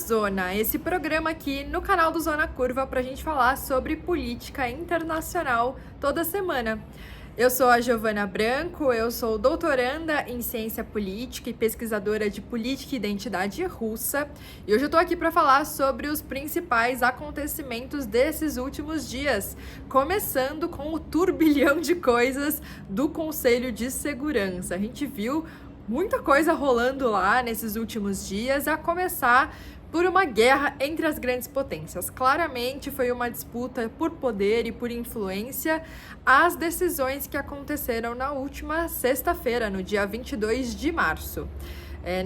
Zona, esse programa aqui no canal do Zona Curva para a gente falar sobre política internacional toda semana. Eu sou a Giovana Branco, eu sou doutoranda em ciência política e pesquisadora de política e identidade russa. E hoje eu tô aqui para falar sobre os principais acontecimentos desses últimos dias, começando com o turbilhão de coisas do Conselho de Segurança. A gente viu muita coisa rolando lá nesses últimos dias, a começar por uma guerra entre as grandes potências. Claramente foi uma disputa por poder e por influência às decisões que aconteceram na última sexta-feira, no dia 22 de março.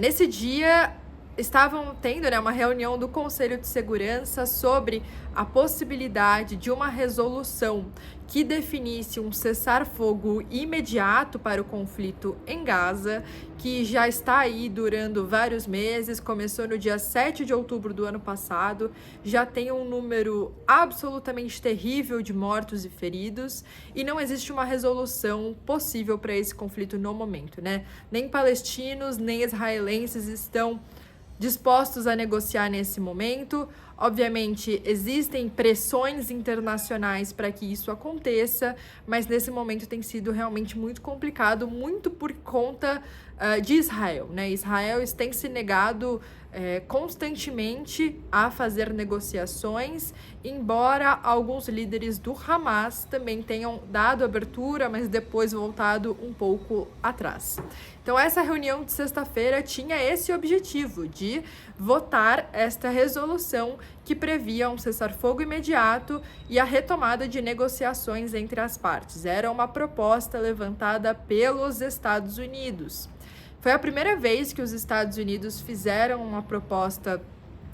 Nesse dia, estavam tendo uma reunião do Conselho de Segurança sobre a possibilidade de uma resolução que definisse um cessar-fogo imediato para o conflito em Gaza, que já está aí durando vários meses, começou no dia 7 de outubro do ano passado, já tem um número absolutamente terrível de mortos e feridos, e não existe uma resolução possível para esse conflito no momento, né? Nem palestinos, nem israelenses estão dispostos a negociar nesse momento. Obviamente, existem pressões internacionais para que isso aconteça, mas nesse momento tem sido realmente muito complicado, muito por conta de Israel, né? Israel tem se negado constantemente a fazer negociações, embora alguns líderes do Hamas também tenham dado abertura, mas depois voltado um pouco atrás. Então, essa reunião de sexta-feira tinha esse objetivo de votar esta resolução que previa um cessar-fogo imediato e a retomada de negociações entre as partes. Era uma proposta levantada pelos Estados Unidos. Foi a primeira vez que os Estados Unidos fizeram uma proposta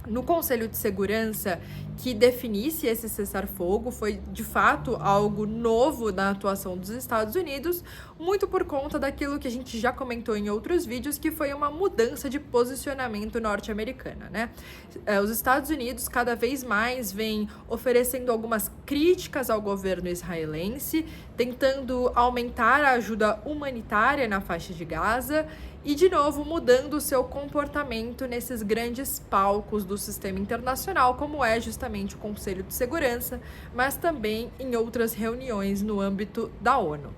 no Conselho de Segurança que definisse esse cessar-fogo. Foi, de fato, algo novo na atuação dos Estados Unidos, muito por conta daquilo que a gente já comentou em outros vídeos, que foi uma mudança de posicionamento norte-americana, né? Os Estados Unidos cada vez mais vêm oferecendo algumas críticas ao governo israelense, tentando aumentar a ajuda humanitária na faixa de Gaza e, de novo, mudando o seu comportamento nesses grandes palcos do sistema internacional, como é justamente o Conselho de Segurança, mas também em outras reuniões no âmbito da ONU.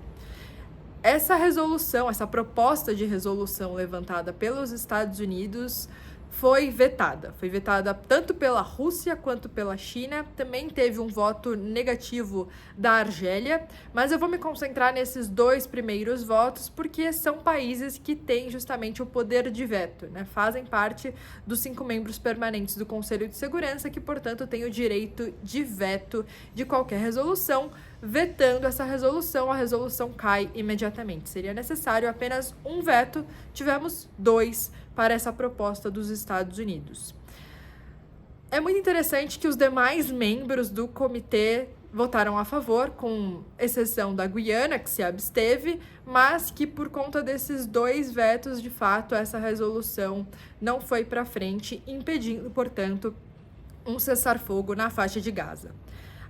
Essa resolução, essa proposta de resolução levantada pelos Estados Unidos foi vetada tanto pela Rússia quanto pela China. Também teve um voto negativo da Argélia, mas eu vou me concentrar nesses dois primeiros votos porque são países que têm justamente o poder de veto, né? Fazem parte dos 5 membros permanentes do Conselho de Segurança, que, portanto, têm o direito de veto de qualquer resolução. Vetando essa resolução, a resolução cai imediatamente. Seria necessário apenas um veto, tivemos 2 para essa proposta dos Estados Unidos. É muito interessante que os demais membros do comitê votaram a favor, com exceção da Guiana, que se absteve, mas que por conta desses 2 vetos, de fato, essa resolução não foi para frente, impedindo, portanto, um cessar-fogo na faixa de Gaza.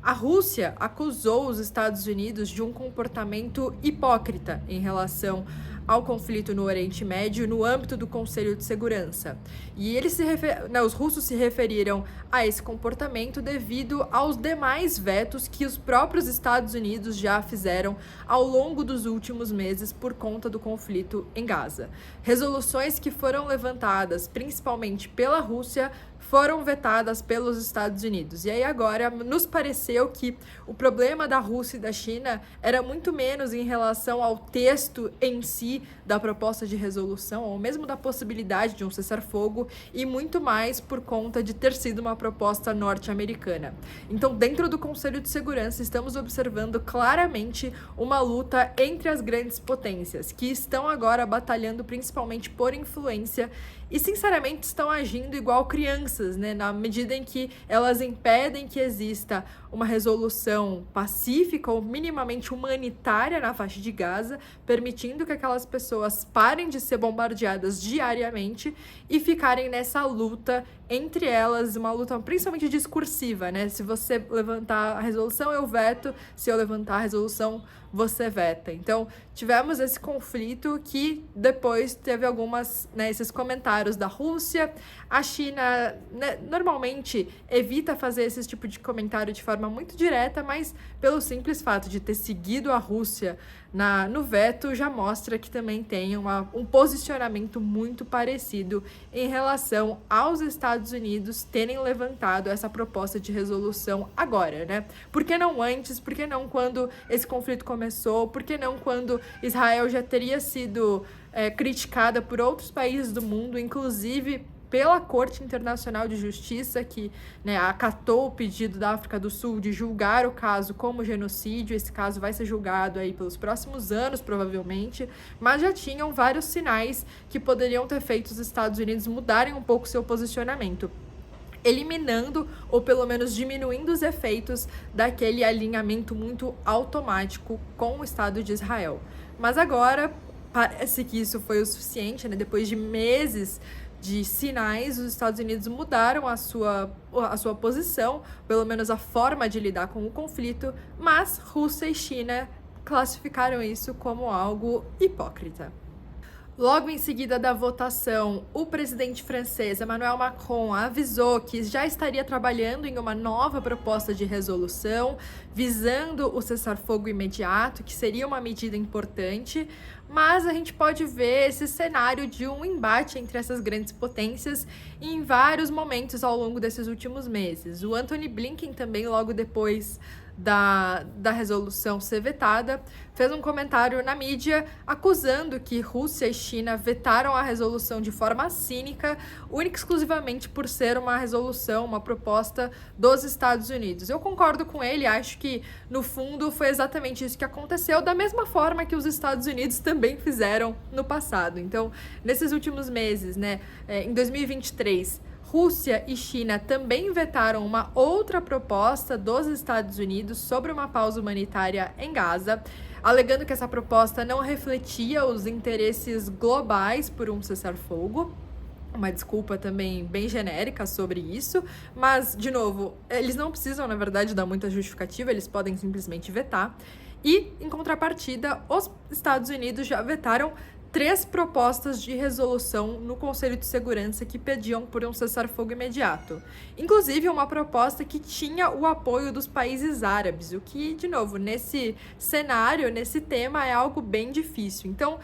A Rússia acusou os Estados Unidos de um comportamento hipócrita em relação ao conflito no Oriente Médio no âmbito do Conselho de Segurança. E os russos se referiram a esse comportamento devido aos demais vetos que os próprios Estados Unidos já fizeram ao longo dos últimos meses por conta do conflito em Gaza. Resoluções que foram levantadas principalmente pela Rússia foram vetadas pelos Estados Unidos. E aí agora nos pareceu que o problema da Rússia e da China era muito menos em relação ao texto em si da proposta de resolução, ou mesmo da possibilidade de um cessar-fogo, e muito mais por conta de ter sido uma proposta norte-americana. Então, dentro do Conselho de Segurança, estamos observando claramente uma luta entre as grandes potências, que estão agora batalhando principalmente por influência e, sinceramente, estão agindo igual crianças, né? Na medida em que elas impedem que exista uma resolução pacífica ou minimamente humanitária na faixa de Gaza, permitindo que aquelas pessoas parem de ser bombardeadas diariamente e ficarem nessa luta entre elas uma luta principalmente discursiva, né? Se você levantar a resolução, eu veto, se eu levantar a resolução, você veta. Então, tivemos esse conflito que depois teve algumas, né, esses comentários da Rússia. A China, né, normalmente evita fazer esse tipo de comentário de forma muito direta, mas pelo simples fato de ter seguido a Rússia no veto, já mostra que também tem um posicionamento muito parecido em relação aos Estados Unidos terem levantado essa proposta de resolução agora, né? Por que não antes? Por que não quando esse conflito começou? Por que não quando Israel já teria sido criticada por outros países do mundo, inclusive pela Corte Internacional de Justiça, que, né, acatou o pedido da África do Sul de julgar o caso como genocídio. Esse caso vai ser julgado aí pelos próximos anos, provavelmente, mas já tinham vários sinais que poderiam ter feito os Estados Unidos mudarem um pouco seu posicionamento, eliminando ou pelo menos diminuindo os efeitos daquele alinhamento muito automático com o Estado de Israel. Mas agora parece que isso foi o suficiente, né? Depois de meses de sinais, os Estados Unidos mudaram a sua posição, pelo menos a forma de lidar com o conflito, mas Rússia e China classificaram isso como algo hipócrita. Logo em seguida da votação, o presidente francês Emmanuel Macron avisou que já estaria trabalhando em uma nova proposta de resolução visando o cessar-fogo imediato, que seria uma medida importante, mas a gente pode ver esse cenário de um embate entre essas grandes potências em vários momentos ao longo desses últimos meses. O Antony Blinken também, logo depois da resolução ser vetada, fez um comentário na mídia acusando que Rússia e China vetaram a resolução de forma cínica, única e exclusivamente por ser uma resolução, uma proposta dos Estados Unidos. Eu concordo com ele, acho que no fundo foi exatamente isso que aconteceu, da mesma forma que os Estados Unidos também fizeram no passado. Então, nesses últimos meses, né, em 2023, Rússia e China também vetaram uma outra proposta dos Estados Unidos sobre uma pausa humanitária em Gaza, alegando que essa proposta não refletia os interesses globais por um cessar-fogo. Uma desculpa também bem genérica sobre isso, mas, de novo, eles não precisam, na verdade, dar muita justificativa, eles podem simplesmente vetar. E, em contrapartida, os Estados Unidos já vetaram 3 propostas de resolução no Conselho de Segurança que pediam por um cessar-fogo imediato. Inclusive, uma proposta que tinha o apoio dos países árabes, o que, de novo, nesse cenário, nesse tema, é algo bem difícil. Então,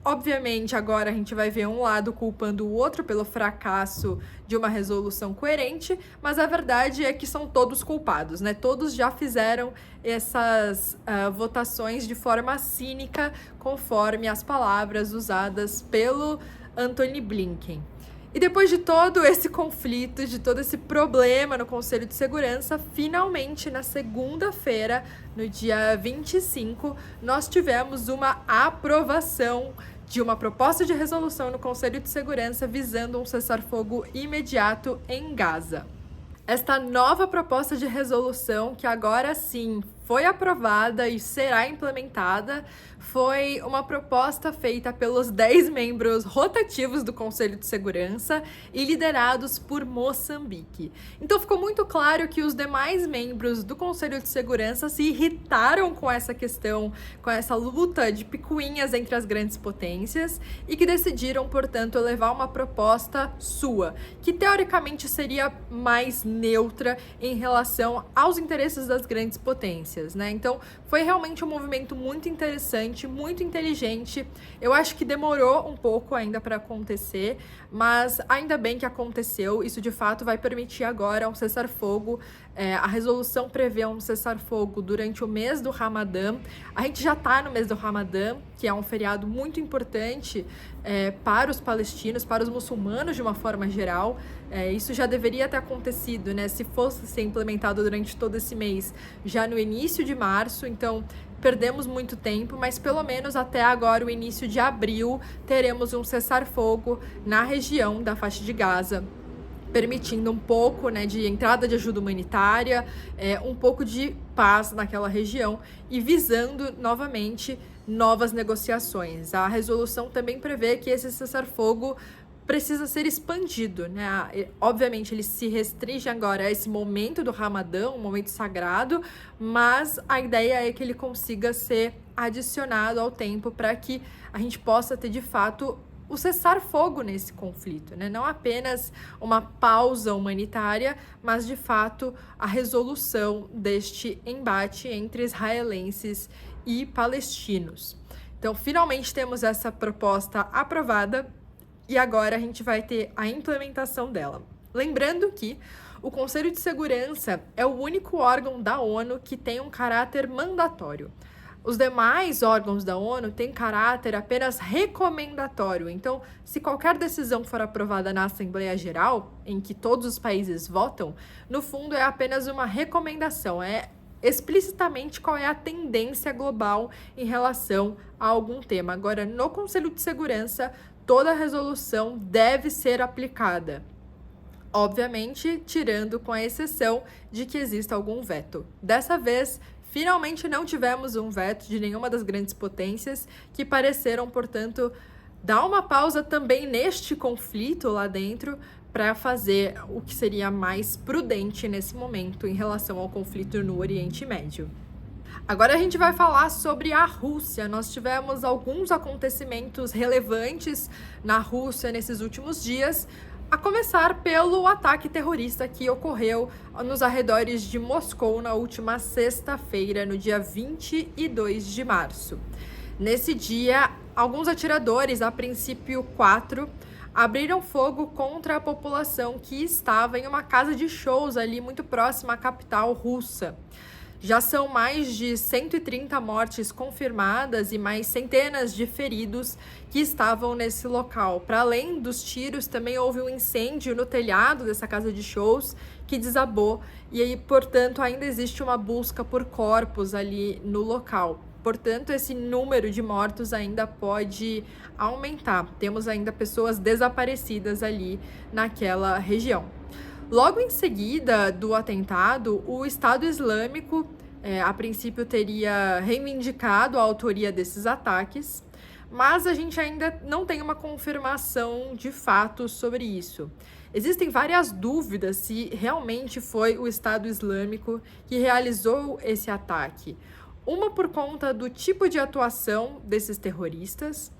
obviamente, agora a gente vai ver um lado culpando o outro pelo fracasso de uma resolução coerente, mas a verdade é que são todos culpados, né? Todos já fizeram essas votações de forma cínica, conforme as palavras usadas pelo Antony Blinken. E depois de todo esse conflito, de todo esse problema no Conselho de Segurança, finalmente, na segunda-feira, no dia 25, nós tivemos uma aprovação de uma proposta de resolução no Conselho de Segurança visando um cessar-fogo imediato em Gaza. Esta nova proposta de resolução, que agora sim foi aprovada e será implementada, foi uma proposta feita pelos 10 membros rotativos do Conselho de Segurança e liderados por Moçambique. Então ficou muito claro que os demais membros do Conselho de Segurança se irritaram com essa questão, com essa luta de picuinhas entre as grandes potências e que decidiram, portanto, levar uma proposta sua, que teoricamente seria mais neutra em relação aos interesses das grandes potências, né? Então, foi realmente um movimento muito interessante, muito inteligente. Eu acho que demorou um pouco ainda para acontecer, mas ainda bem que aconteceu. Isso, de fato, vai permitir agora um cessar-fogo. A resolução prevê um cessar-fogo durante o mês do Ramadã. A gente já está no mês do Ramadã, que é um feriado muito importante para os palestinos, para os muçulmanos de uma forma geral. Isso já deveria ter acontecido, né? Se fosse ser implementado durante todo esse mês, já no início de março. Então, perdemos muito tempo, mas pelo menos até agora, o início de abril, teremos um cessar-fogo na região da faixa de Gaza, permitindo um pouco, né, de entrada de ajuda humanitária, um pouco de paz naquela região e visando novamente novas negociações. A resolução também prevê que esse cessar-fogo precisa ser expandido, né? Obviamente, ele se restringe agora a esse momento do Ramadã, um momento sagrado, mas a ideia é que ele consiga ser adicionado ao tempo para que a gente possa ter, de fato, o cessar-fogo nesse conflito, né? Não apenas uma pausa humanitária, mas, de fato, a resolução deste embate entre israelenses e palestinos. Então, finalmente temos essa proposta aprovada e agora a gente vai ter a implementação dela. Lembrando que o Conselho de Segurança é o único órgão da ONU que tem um caráter mandatório. Os demais órgãos da ONU têm caráter apenas recomendatório. Então, se qualquer decisão for aprovada na Assembleia Geral, em que todos os países votam, no fundo é apenas uma recomendação, é explicitamente qual é a tendência global em relação a algum tema. Agora, no Conselho de Segurança, toda resolução deve ser aplicada. Obviamente, tirando com a exceção de que exista algum veto. Dessa vez, finalmente não tivemos um veto de nenhuma das grandes potências que pareceram, portanto, dar uma pausa também neste conflito lá dentro para fazer o que seria mais prudente nesse momento em relação ao conflito no Oriente Médio. Agora a gente vai falar sobre a Rússia. Nós tivemos alguns acontecimentos relevantes na Rússia nesses últimos dias, a começar pelo ataque terrorista que ocorreu nos arredores de Moscou na última sexta-feira, no dia 22 de março. Nesse dia, alguns atiradores, a princípio 4, abriram fogo contra a população que estava em uma casa de shows ali muito próxima à capital russa. Já são mais de 130 mortes confirmadas e mais centenas de feridos que estavam nesse local. Para além dos tiros, também houve um incêndio no telhado dessa casa de shows que desabou e aí, portanto, ainda existe uma busca por corpos ali no local. Portanto, esse número de mortos ainda pode aumentar. Temos ainda pessoas desaparecidas ali naquela região. Logo em seguida do atentado, o Estado Islâmico, a princípio, teria reivindicado a autoria desses ataques, mas a gente ainda não tem uma confirmação de fato sobre isso. Existem várias dúvidas se realmente foi o Estado Islâmico que realizou esse ataque. Uma por conta do tipo de atuação desses terroristas,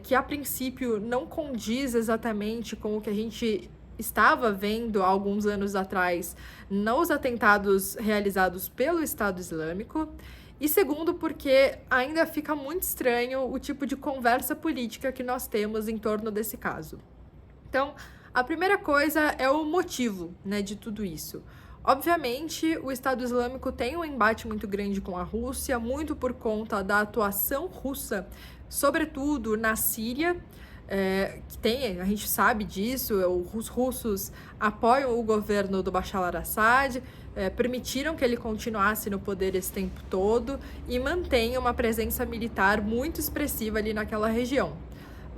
que a princípio não condiz exatamente com o que a gente estava vendo há alguns anos atrás nos atentados realizados pelo Estado Islâmico, e segundo, porque ainda fica muito estranho o tipo de conversa política que nós temos em torno desse caso. Então, a primeira coisa é o motivo, né, de tudo isso. Obviamente, o Estado Islâmico tem um embate muito grande com a Rússia, muito por conta da atuação russa, sobretudo na Síria, a gente sabe disso, os russos apoiam o governo do Bashar al-Assad, permitiram que ele continuasse no poder esse tempo todo e mantém uma presença militar muito expressiva ali naquela região.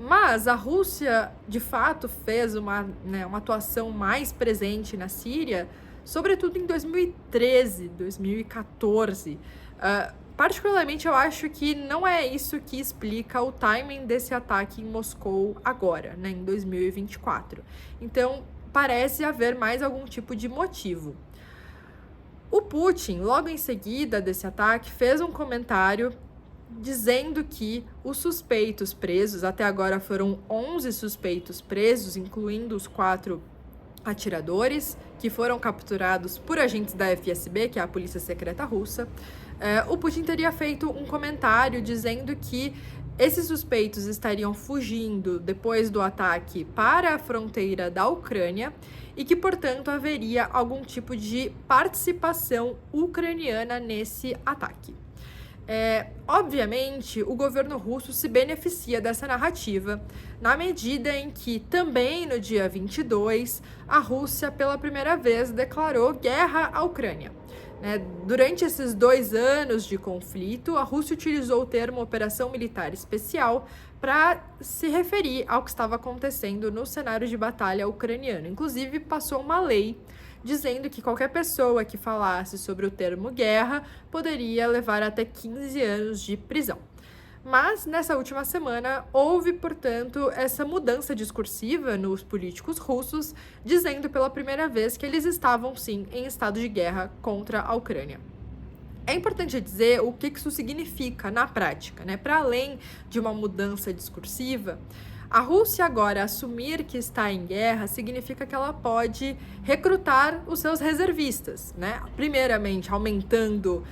Mas a Rússia, de fato, fez uma atuação mais presente na Síria, sobretudo em 2013, 2014. Particularmente, eu acho que não é isso que explica o timing desse ataque em Moscou agora, né, em 2024. Então, parece haver mais algum tipo de motivo. O Putin, logo em seguida desse ataque, fez um comentário dizendo que os suspeitos presos, até agora foram 11 suspeitos presos, incluindo os 4 atiradores, que foram capturados por agentes da FSB, que é a Polícia Secreta Russa. O Putin teria feito um comentário dizendo que esses suspeitos estariam fugindo depois do ataque para a fronteira da Ucrânia e que, portanto, haveria algum tipo de participação ucraniana nesse ataque. Obviamente, o governo russo se beneficia dessa narrativa, na medida em que também no dia 22, a Rússia pela primeira vez declarou guerra à Ucrânia. Durante esses 2 anos de conflito, a Rússia utilizou o termo Operação Militar Especial para se referir ao que estava acontecendo no cenário de batalha ucraniano. Inclusive, passou uma lei dizendo que qualquer pessoa que falasse sobre o termo guerra poderia levar até 15 anos de prisão. Mas, nessa última semana, houve, portanto, essa mudança discursiva nos políticos russos, dizendo pela primeira vez que eles estavam, sim, em estado de guerra contra a Ucrânia. É importante dizer o que isso significa na prática, né? Para além de uma mudança discursiva, a Rússia agora assumir que está em guerra significa que ela pode recrutar os seus reservistas, né? Primeiramente, aumentando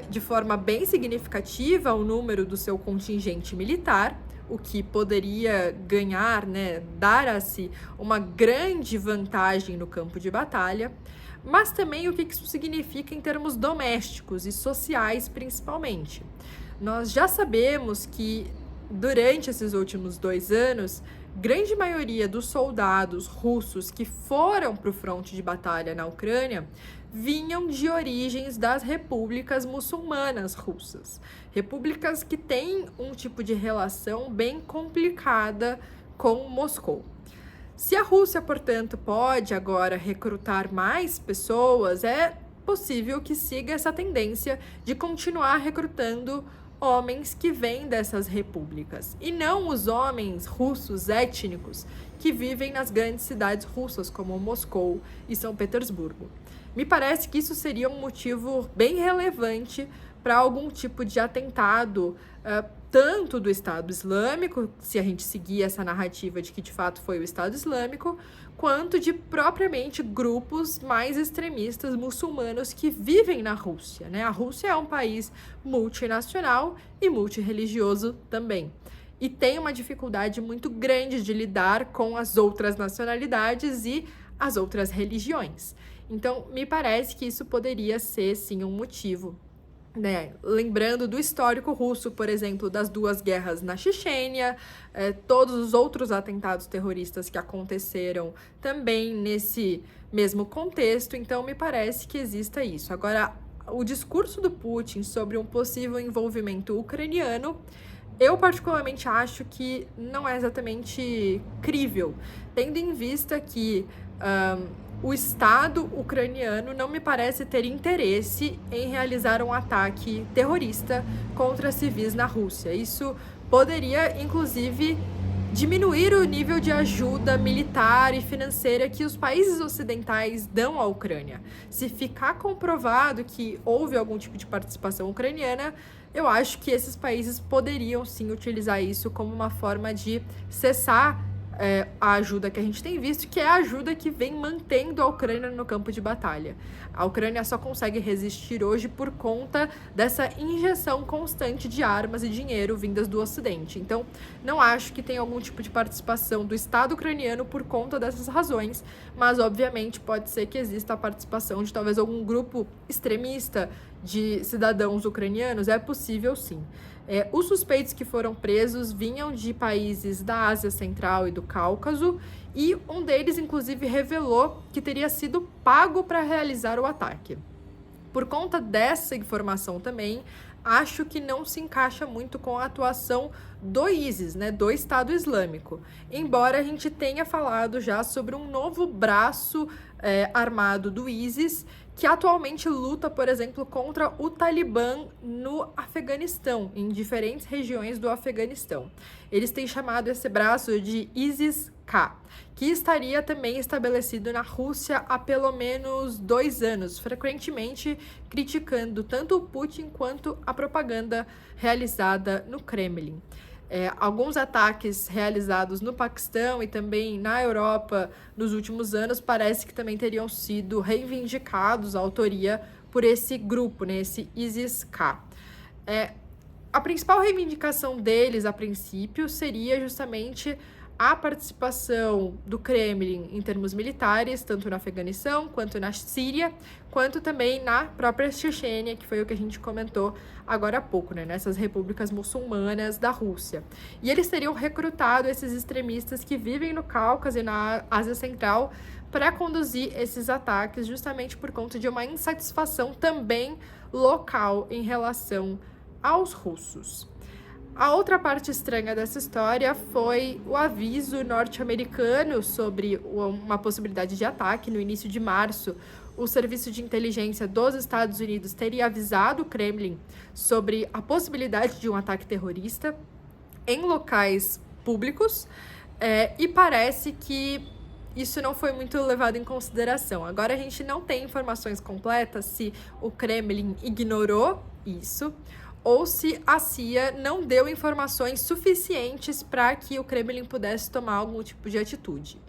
de forma bem significativa o número do seu contingente militar, o que poderia ganhar, né, dar-se uma grande vantagem no campo de batalha, mas também o que isso significa em termos domésticos e sociais, principalmente. Nós já sabemos que, durante esses últimos 2 anos, grande maioria dos soldados russos que foram para o fronte de batalha na Ucrânia vinham de origens das repúblicas muçulmanas russas. Repúblicas que têm um tipo de relação bem complicada com Moscou. Se a Rússia, portanto, pode agora recrutar mais pessoas, é possível que siga essa tendência de continuar recrutando homens que vêm dessas repúblicas, e não os homens russos étnicos que vivem nas grandes cidades russas, como Moscou e São Petersburgo. Me parece que isso seria um motivo bem relevante para algum tipo de atentado, tanto do Estado Islâmico, se a gente seguir essa narrativa de que de fato foi o Estado Islâmico, quanto de propriamente grupos mais extremistas muçulmanos que vivem na Rússia, né? A Rússia é um país multinacional e multirreligioso também. E tem uma dificuldade muito grande de lidar com as outras nacionalidades e as outras religiões. Então, me parece que isso poderia ser, sim, um motivo, né? Lembrando do histórico russo, por exemplo, das 2 guerras na Chechênia, todos os outros atentados terroristas que aconteceram também nesse mesmo contexto, então me parece que exista isso. Agora, o discurso do Putin sobre um possível envolvimento ucraniano, eu particularmente acho que não é exatamente crível, tendo em vista que o Estado ucraniano não me parece ter interesse em realizar um ataque terrorista contra civis na Rússia. Isso poderia, inclusive, diminuir o nível de ajuda militar e financeira que os países ocidentais dão à Ucrânia. Se ficar comprovado que houve algum tipo de participação ucraniana, eu acho que esses países poderiam sim utilizar isso como uma forma de cessar a ajuda que a gente tem visto, que é a ajuda que vem mantendo a Ucrânia no campo de batalha. A Ucrânia só consegue resistir hoje por conta dessa injeção constante de armas e dinheiro vindas do Ocidente. Então, não acho que tenha algum tipo de participação do Estado ucraniano por conta dessas razões, mas, obviamente, pode ser que exista a participação de talvez algum grupo extremista de cidadãos ucranianos, é possível sim. Os suspeitos que foram presos vinham de países da Ásia Central e do Cáucaso, e um deles, inclusive, revelou que teria sido pago para realizar o ataque. Por conta dessa informação também, acho que não se encaixa muito com a atuação do ISIS, né, do Estado Islâmico. Embora a gente tenha falado já sobre um novo braço armado do ISIS, que atualmente luta, por exemplo, contra o Talibã no Afeganistão, em diferentes regiões do Afeganistão. Eles têm chamado esse braço de ISIS-K, que estaria também estabelecido na Rússia há pelo menos 2 anos, frequentemente criticando tanto o Putin quanto a propaganda realizada no Kremlin. Alguns ataques realizados no Paquistão e também na Europa nos últimos anos parece que também teriam sido reivindicados a autoria por esse grupo, né, esse ISIS-K. A principal reivindicação deles, a princípio, seria justamente a participação do Kremlin em termos militares, tanto no Afeganistão, quanto na Síria, quanto também na própria Chechênia, que foi o que a gente comentou agora há pouco, né, nessas repúblicas muçulmanas da Rússia. E eles teriam recrutado esses extremistas que vivem no Cáucaso e na Ásia Central para conduzir esses ataques, justamente por conta de uma insatisfação também local em relação aos russos. A outra parte estranha dessa história foi o aviso norte-americano sobre uma possibilidade de ataque no início de março. o serviço de inteligência dos Estados Unidos teria avisado o Kremlin sobre a possibilidade de um ataque terrorista em locais públicos, e parece que isso não foi muito levado em consideração. Agora a gente não tem informações completas se o Kremlin ignorou isso ou se a CIA não deu informações suficientes para que o Kremlin pudesse tomar algum tipo de atitude.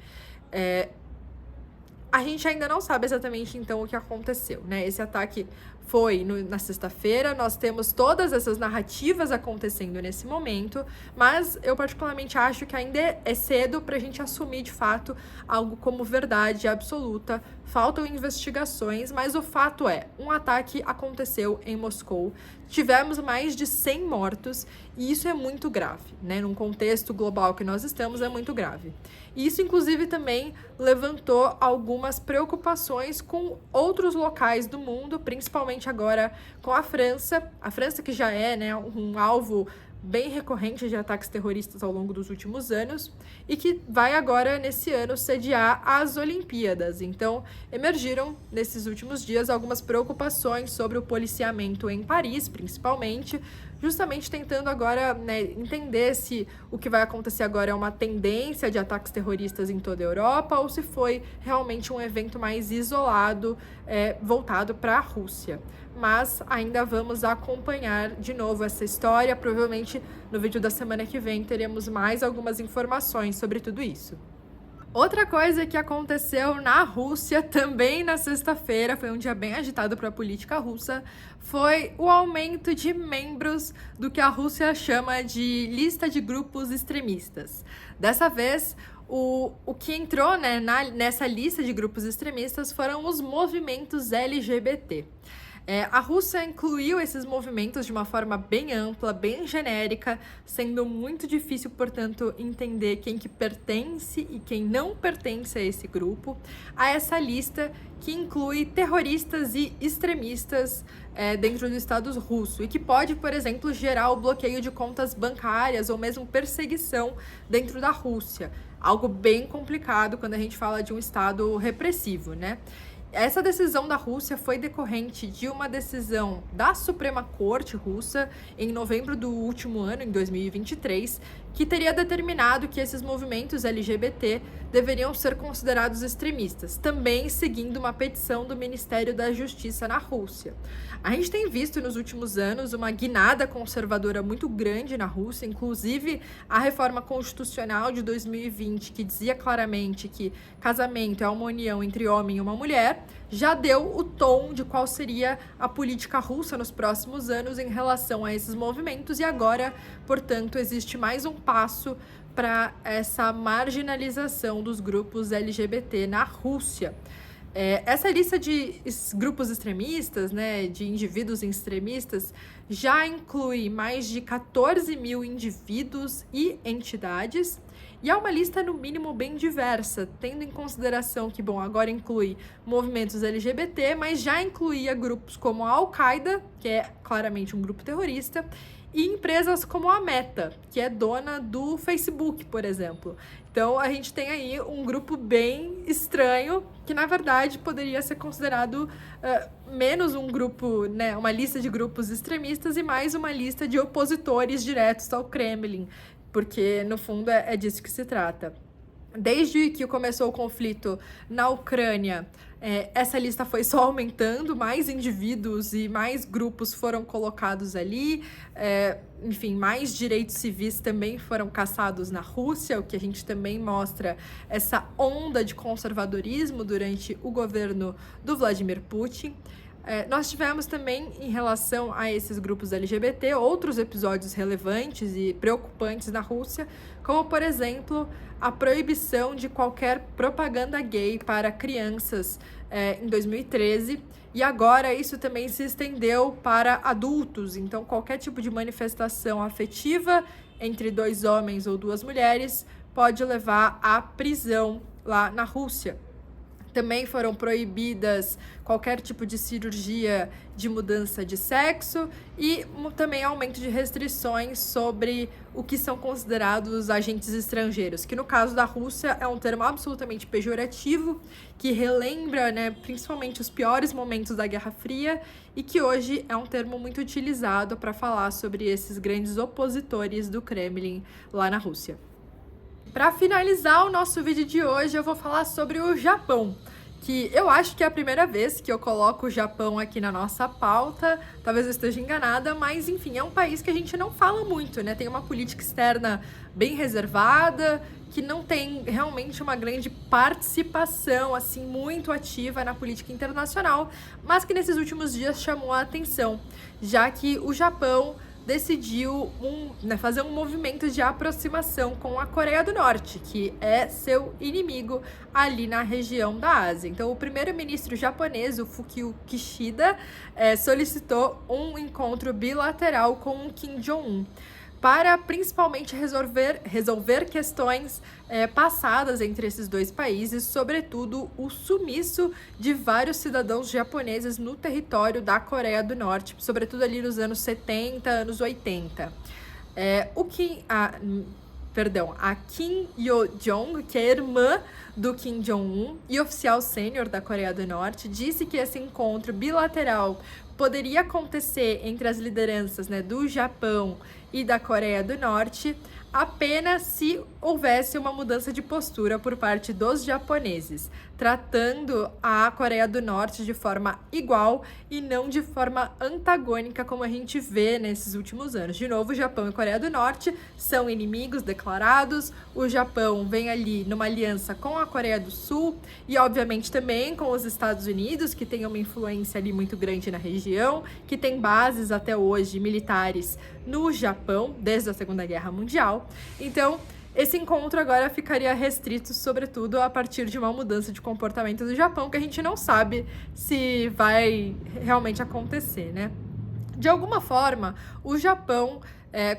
A gente ainda não sabe exatamente, então, o que aconteceu, né? Esse ataque foi na sexta-feira, nós temos todas essas narrativas acontecendo nesse momento, mas eu particularmente acho que ainda é cedo para a gente assumir, de fato, algo como verdade absoluta. Faltam investigações, mas o fato é, um ataque aconteceu em Moscou, tivemos mais de 100 mortos, e isso é muito grave, né? Num contexto global que nós estamos, é muito grave. E isso, inclusive, também levantou algumas preocupações com outros locais do mundo, principalmente agora com a França. A França, que já é, né, um alvo bem recorrente de ataques terroristas ao longo dos últimos anos e que vai agora, nesse ano, sediar as Olimpíadas. Então, emergiram, nesses últimos dias, algumas preocupações sobre o policiamento em Paris, principalmente, justamente tentando agora, né, entender se o que vai acontecer agora é uma tendência de ataques terroristas em toda a Europa ou se foi realmente um evento mais isolado, voltado para a Rússia. Mas ainda vamos acompanhar de novo essa história. Provavelmente no vídeo da semana que vem teremos mais algumas informações sobre tudo isso. Outra coisa que aconteceu na Rússia, também na sexta-feira, foi um dia bem agitado para a política russa, foi o aumento de membros do que a Rússia chama de lista de grupos extremistas. Dessa vez, o que entrou, né, nessa lista de grupos extremistas foram os movimentos LGBT. A Rússia incluiu esses movimentos de uma forma bem ampla, bem genérica, sendo muito difícil, portanto, entender quem que pertence e quem não pertence a esse grupo, a essa lista que inclui terroristas e extremistas dentro do Estado russo e que pode, por exemplo, gerar o bloqueio de contas bancárias ou mesmo perseguição dentro da Rússia. Algo bem complicado quando a gente fala de um Estado repressivo, né? Essa decisão da Rússia foi decorrente de uma decisão da Suprema Corte russa em novembro do último ano, em 2023, que teria determinado que esses movimentos LGBT deveriam ser considerados extremistas, também seguindo uma petição do Ministério da Justiça na Rússia. A gente tem visto nos últimos anos uma guinada conservadora muito grande na Rússia, inclusive a reforma constitucional de 2020, que dizia claramente que casamento é uma união entre homem e uma mulher, já deu o tom de qual seria a política russa nos próximos anos em relação a esses movimentos, e agora, portanto, existe mais um passo para essa marginalização dos grupos LGBT na Rússia. Essa lista de grupos extremistas, né, de indivíduos extremistas, já inclui mais de 14 mil indivíduos e entidades, e é uma lista, no mínimo, bem diversa, tendo em consideração que, bom, agora inclui movimentos LGBT, mas já incluía grupos como a Al-Qaeda, que é claramente um grupo terrorista, e empresas como a Meta, que é dona do Facebook, por exemplo. Então, a gente tem aí um grupo bem estranho, que, na verdade, poderia ser considerado menos um grupo, né, uma lista de grupos extremistas e mais uma lista de opositores diretos ao Kremlin, porque, no fundo, é disso que se trata. Desde que começou o conflito na Ucrânia, essa lista foi só aumentando, mais indivíduos e mais grupos foram colocados ali, enfim, mais direitos civis também foram caçados na Rússia, o que a gente também mostra essa onda de conservadorismo durante o governo do Vladimir Putin. Nós tivemos também, em relação a esses grupos LGBT, outros episódios relevantes e preocupantes na Rússia, como, por exemplo, a proibição de qualquer propaganda gay para crianças em 2013, e agora isso também se estendeu para adultos, então qualquer tipo de manifestação afetiva entre dois homens ou duas mulheres pode levar à prisão lá na Rússia. Também foram proibidas qualquer tipo de cirurgia de mudança de sexo e também aumento de restrições sobre o que são considerados agentes estrangeiros, que no caso da Rússia é um termo absolutamente pejorativo, que relembra, né, principalmente os piores momentos da Guerra Fria e que hoje é um termo muito utilizado para falar sobre esses grandes opositores do Kremlin lá na Rússia. Para finalizar o nosso vídeo de hoje, eu vou falar sobre o Japão, que eu acho que é a primeira vez que eu coloco o Japão aqui na nossa pauta, talvez eu esteja enganada, mas enfim, é um país que a gente não fala muito, né? Tem uma política externa bem reservada, que não tem realmente uma grande participação, assim, muito ativa na política internacional, mas que nesses últimos dias chamou a atenção, já que o Japão decidiu fazer um movimento de aproximação com a Coreia do Norte, que é seu inimigo ali na região da Ásia. Então, o primeiro-ministro japonês, o Fumio Kishida, solicitou um encontro bilateral com o Kim Jong-un, para principalmente resolver questões passadas entre esses dois países, sobretudo o sumiço de vários cidadãos japoneses no território da Coreia do Norte, sobretudo ali nos anos 70, anos 80. A Kim Yo-jong, que é irmã do Kim Jong-un e oficial sênior da Coreia do Norte, disse que esse encontro bilateral poderia acontecer entre as lideranças, né, do Japão e da Coreia do Norte apenas se houvesse uma mudança de postura por parte dos japoneses, tratando a Coreia do Norte de forma igual e não de forma antagônica, como a gente vê nesses últimos anos. De novo, o Japão e a Coreia do Norte são inimigos declarados, o Japão vem ali numa aliança com a Coreia do Sul e, obviamente, também com os Estados Unidos, que tem uma influência ali muito grande na região, que tem bases até hoje militares no Japão, desde a Segunda Guerra Mundial. Então, esse encontro agora ficaria restrito, sobretudo, a partir de uma mudança de comportamento do Japão, que a gente não sabe se vai realmente acontecer, né? De alguma forma, o Japão,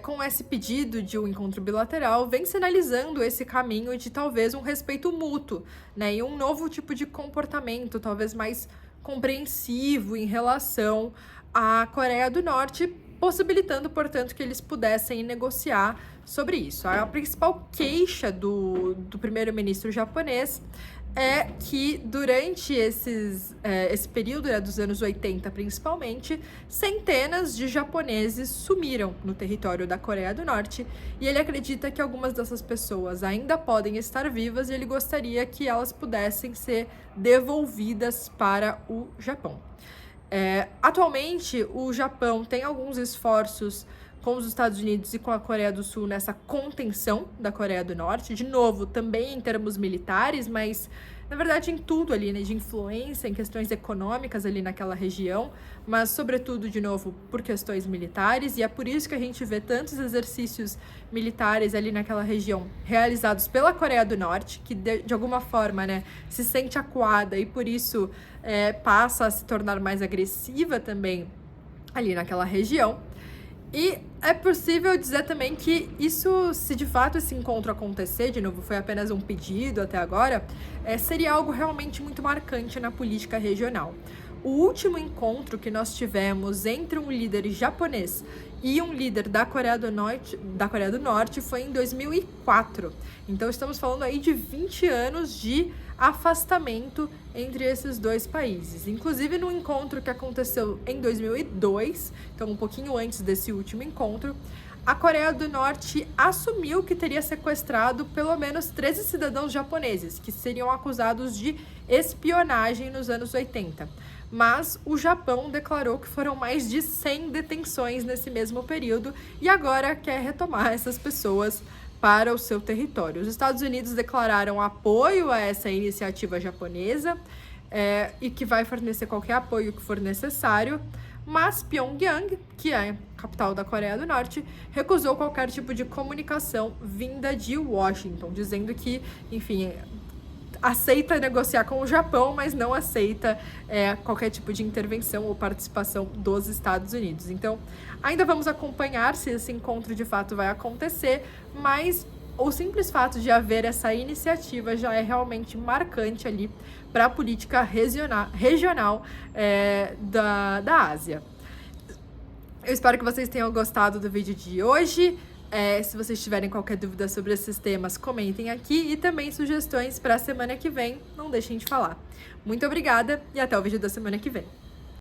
com esse pedido de um encontro bilateral, vem sinalizando esse caminho de talvez um respeito mútuo, né? E um novo tipo de comportamento, talvez mais compreensivo em relação à Coreia do Norte, possibilitando, portanto, que eles pudessem negociar sobre isso. A principal queixa do primeiro-ministro japonês é que durante esse período, né, dos anos 80 principalmente, centenas de japoneses sumiram no território da Coreia do Norte e ele acredita que algumas dessas pessoas ainda podem estar vivas e ele gostaria que elas pudessem ser devolvidas para o Japão. Atualmente, o Japão tem alguns esforços com os Estados Unidos e com a Coreia do Sul nessa contenção da Coreia do Norte, de novo, também em termos militares, mas na verdade em tudo ali, né, de influência, em questões econômicas ali naquela região, mas sobretudo, de novo, por questões militares, e é por isso que a gente vê tantos exercícios militares ali naquela região realizados pela Coreia do Norte, que de alguma forma, né, se sente acuada e por isso passa a se tornar mais agressiva também ali naquela região. E é possível dizer também que isso, se de fato esse encontro acontecer, de novo, foi apenas um pedido até agora, seria algo realmente muito marcante na política regional. O último encontro que nós tivemos entre um líder japonês e um líder da Coreia do Norte foi em 2004. Então estamos falando aí de 20 anos de afastamento entre esses dois países. Inclusive no encontro que aconteceu em 2002, então um pouquinho antes desse último encontro, a Coreia do Norte assumiu que teria sequestrado pelo menos 13 cidadãos japoneses, que seriam acusados de espionagem nos anos 80. Mas o Japão declarou que foram mais de 100 detenções nesse mesmo período e agora quer retomar essas pessoas para o seu território. Os Estados Unidos declararam apoio a essa iniciativa japonesa e que vai fornecer qualquer apoio que for necessário, mas Pyongyang, que é a capital da Coreia do Norte, recusou qualquer tipo de comunicação vinda de Washington, dizendo que, enfim, aceita negociar com o Japão, mas não aceita qualquer tipo de intervenção ou participação dos Estados Unidos. Então, ainda vamos acompanhar se esse encontro de fato vai acontecer, mas o simples fato de haver essa iniciativa já é realmente marcante ali para a política regional da Ásia. Eu espero que vocês tenham gostado do vídeo de hoje. Se vocês tiverem qualquer dúvida sobre esses temas, comentem aqui, e também sugestões para a semana que vem, não deixem de falar. Muito obrigada e até o vídeo da semana que vem.